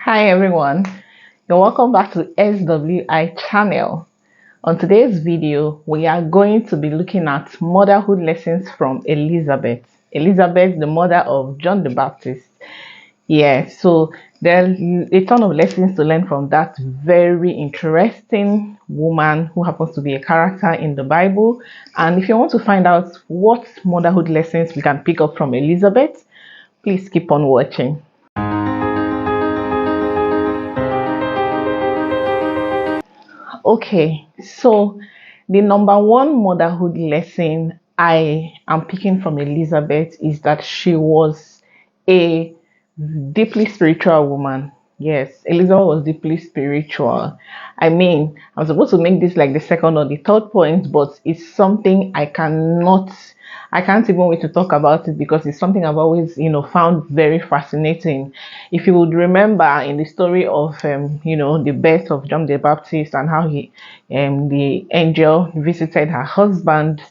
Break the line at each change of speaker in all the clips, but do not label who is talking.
Hi everyone, you're welcome back to SWI channel. On today's video, we are going to be looking at motherhood lessons from Elizabeth. Elizabeth, the mother of John the Baptist. Yeah, so there's a ton of lessons to learn from that very interesting woman who happens to be a character in the Bible. And if you want to find out what motherhood lessons we can pick up from Elizabeth, please keep on watching. Okay, so the number one motherhood lesson I am picking from Elizabeth is that she was a deeply spiritual woman. Yes, Elizabeth was deeply spiritual. I mean, I'm supposed to make this like the second or the third point, but it's something I can't even wait to talk about it because it's something I've always, found very fascinating. If you would remember in the story of, the birth of John the Baptist and how the angel visited her husband,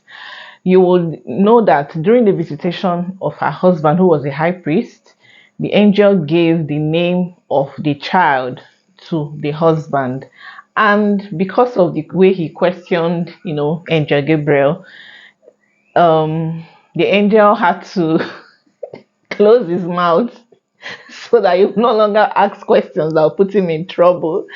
you would know that during the visitation of her husband, who was a high priest, the angel gave the name of the child to the husband. And because of the way he questioned, Angel Gabriel, the angel had to close his mouth so that he no longer ask questions that will put him in trouble.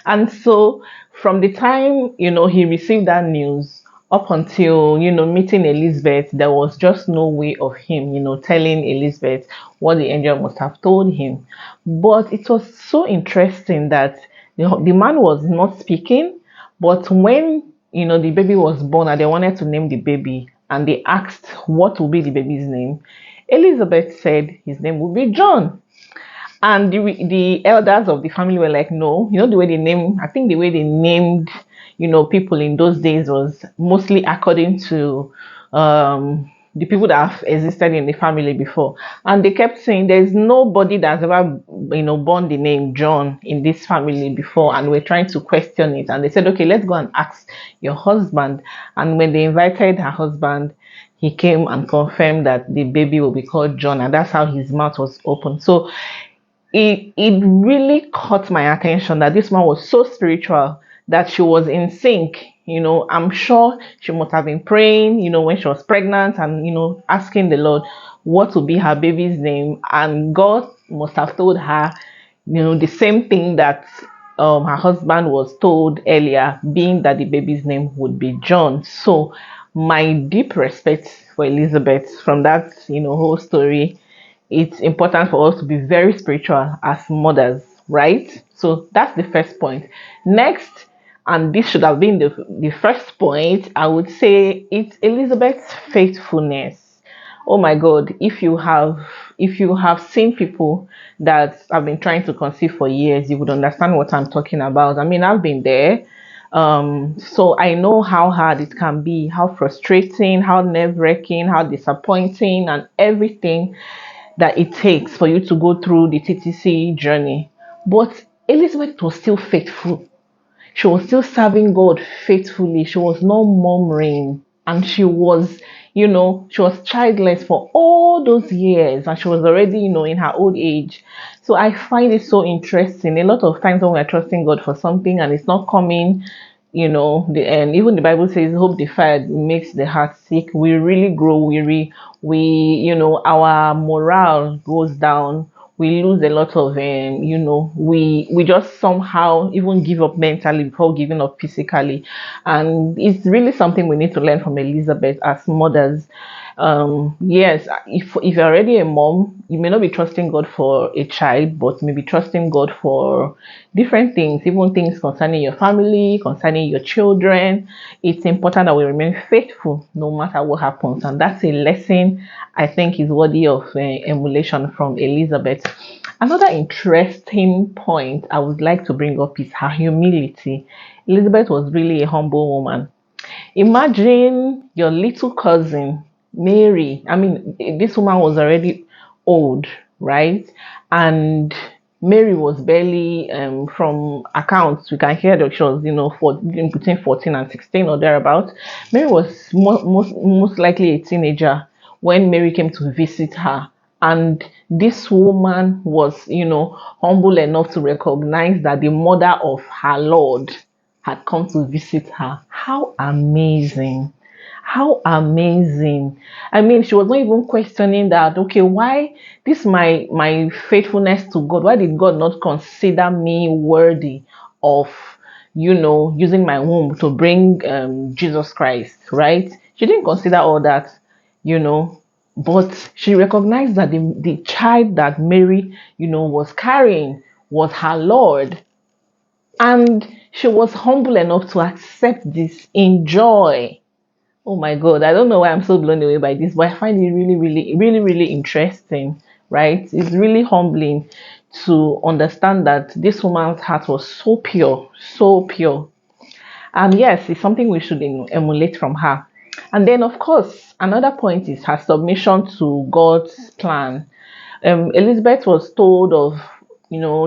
And so from the time, he received that news up until, meeting Elizabeth, there was just no way of him, telling Elizabeth what the angel must have told him. But it was so interesting that the man was not speaking, but when, the baby was born and they wanted to name the baby and they asked what will be the baby's name, Elizabeth said his name would be John. And the elders of the family were like, no, the way they named, I think the way they named, people in those days was mostly according to the people that have existed in the family before. And they kept saying there's nobody that's ever, born the name John in this family before. And we're trying to question it. And they said, okay, let's go and ask your husband. And when they invited her husband, he came and confirmed that the baby will be called John. And that's how his mouth was open. So it really caught my attention that this man was so spiritual that she was in sync. I'm sure she must have been praying, when she was pregnant and, asking the Lord what would be her baby's name. And God must have told her, the same thing that her husband was told earlier, being that the baby's name would be John. So my deep respect for Elizabeth from that, whole story. It's important for us to be very spiritual as mothers, right? So that's the first point. Next, and this should have been the first point, I would say it's Elizabeth's faithfulness. Oh my God, if you have seen people that have been trying to conceive for years, you would understand what I'm talking about. I mean, I've been there. So I know how hard it can be, how frustrating, how nerve-wracking, how disappointing, and everything that it takes for you to go through the TTC journey. But Elizabeth was still faithful. She was still serving God faithfully. She was not murmuring. And she was childless for all those years. And she was already, in her old age. So I find it so interesting. A lot of times when we're trusting God for something and it's not coming, and even the Bible says hope deferred makes the heart sick. We really grow weary. Our morale goes down. We lose a lot of we just somehow even give up mentally before giving up physically. And it's really something we need to learn from Elizabeth as mothers. Yes, if you're already a mom, you may not be trusting God for a child, but maybe trusting God for different things, even things concerning your family, concerning your children. It's important that we remain faithful no matter what happens, and that's a lesson I think is worthy of emulation from Elizabeth. Another interesting point I would like to bring up is her humility. Elizabeth was really a humble woman. Imagine your little cousin, Mary. I mean, this woman was already old, right? And Mary was barely, from accounts, we can hear that she was, between 14 and 16 or thereabouts. Mary was most likely a teenager when Mary came to visit her. And this woman was, humble enough to recognize that the mother of her Lord had come to visit her. How amazing! How amazing. I mean, she was not even questioning that, okay, why this my faithfulness to God, why did God not consider me worthy of, using my womb to bring Jesus Christ, right? She didn't consider all that, you know, but she recognized that the child that Mary, was carrying was her Lord. And she was humble enough to accept this in joy. Oh my God, I don't know why I'm so blown away by this, but I find it really, really, really, really interesting, right? It's really humbling to understand that this woman's heart was so pure, so pure. And yes, it's something we should emulate from her. And then, of course, another point is her submission to God's plan. Elizabeth was told of,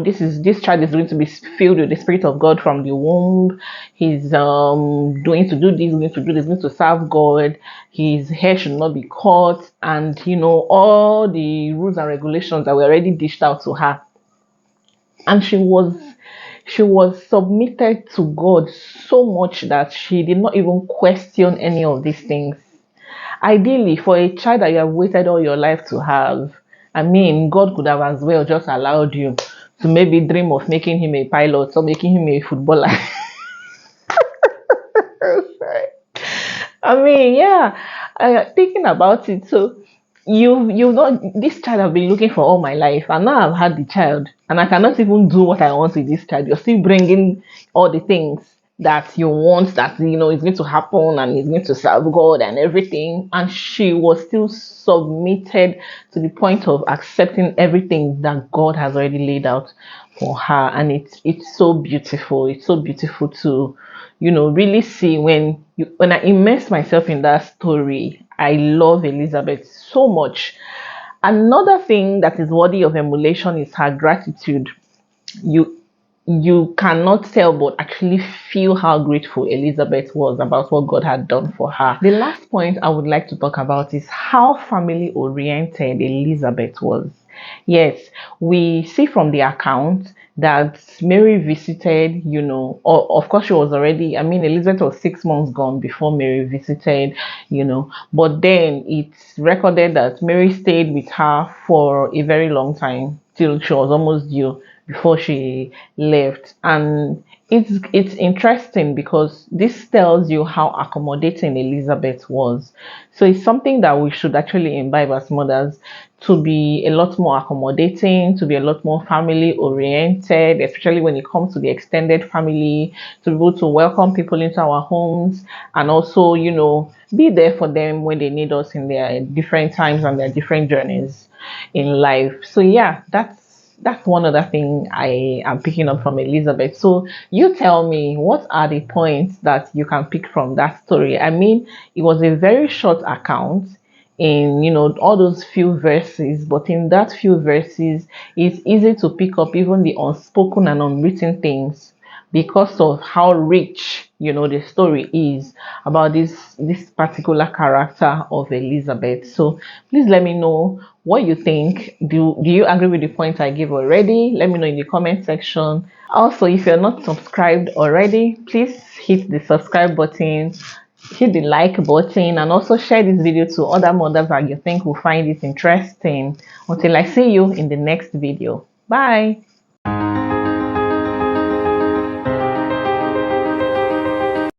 this child is going to be filled with the Spirit of God from the womb. He's going to do this, going to do this, going to serve God. His hair should not be cut, and all the rules and regulations that were already dished out to her. And she was submitted to God so much that she did not even question any of these things. Ideally, for a child that you have waited all your life to have, I mean, God could have as well just allowed you to maybe dream of making him a pilot or making him a footballer. I mean, yeah, thinking about it. So you know, this child I've been looking for all my life, and now I've had the child, and I cannot even do what I want with this child. You're still bringing all the things that you want, that is going to happen, and is going to serve God and everything. And she was still submitted to the point of accepting everything that God has already laid out for her. And it's so beautiful. It's so beautiful to really see when I immerse myself in that story. I love Elizabeth so much. Another thing that is worthy of emulation is her gratitude. You cannot tell but actually feel how grateful Elizabeth was about what God had done for her. The last point I would like to talk about is how family oriented Elizabeth was. Yes, we see from the account that Mary visited, or of course she was already, I mean, Elizabeth was 6 months gone before Mary visited, but then it's recorded that Mary stayed with her for a very long time till she was almost due before she left. And it's interesting because this tells you how accommodating Elizabeth was. So it's something that we should actually imbibe as mothers, to be a lot more accommodating, to be a lot more family oriented, especially when it comes to the extended family, to be able to welcome people into our homes, and also, be there for them when they need us in their different times and their different journeys in life. So yeah, that's one other thing I am picking up from Elizabeth. So you tell me, what are the points that you can pick from that story? I mean, it was a very short account in all those few verses, but in that few verses it's easy to pick up even the unspoken and unwritten things, because of how rich the story is about this particular character of Elizabeth. So please let me know what you think. Do you agree with the points I gave already? Let me know in the comment section. Also, if you're not subscribed already, please hit the subscribe button, hit the like button, and also share this video to other mothers that you think will find it interesting. Until I see you in the next video. Bye.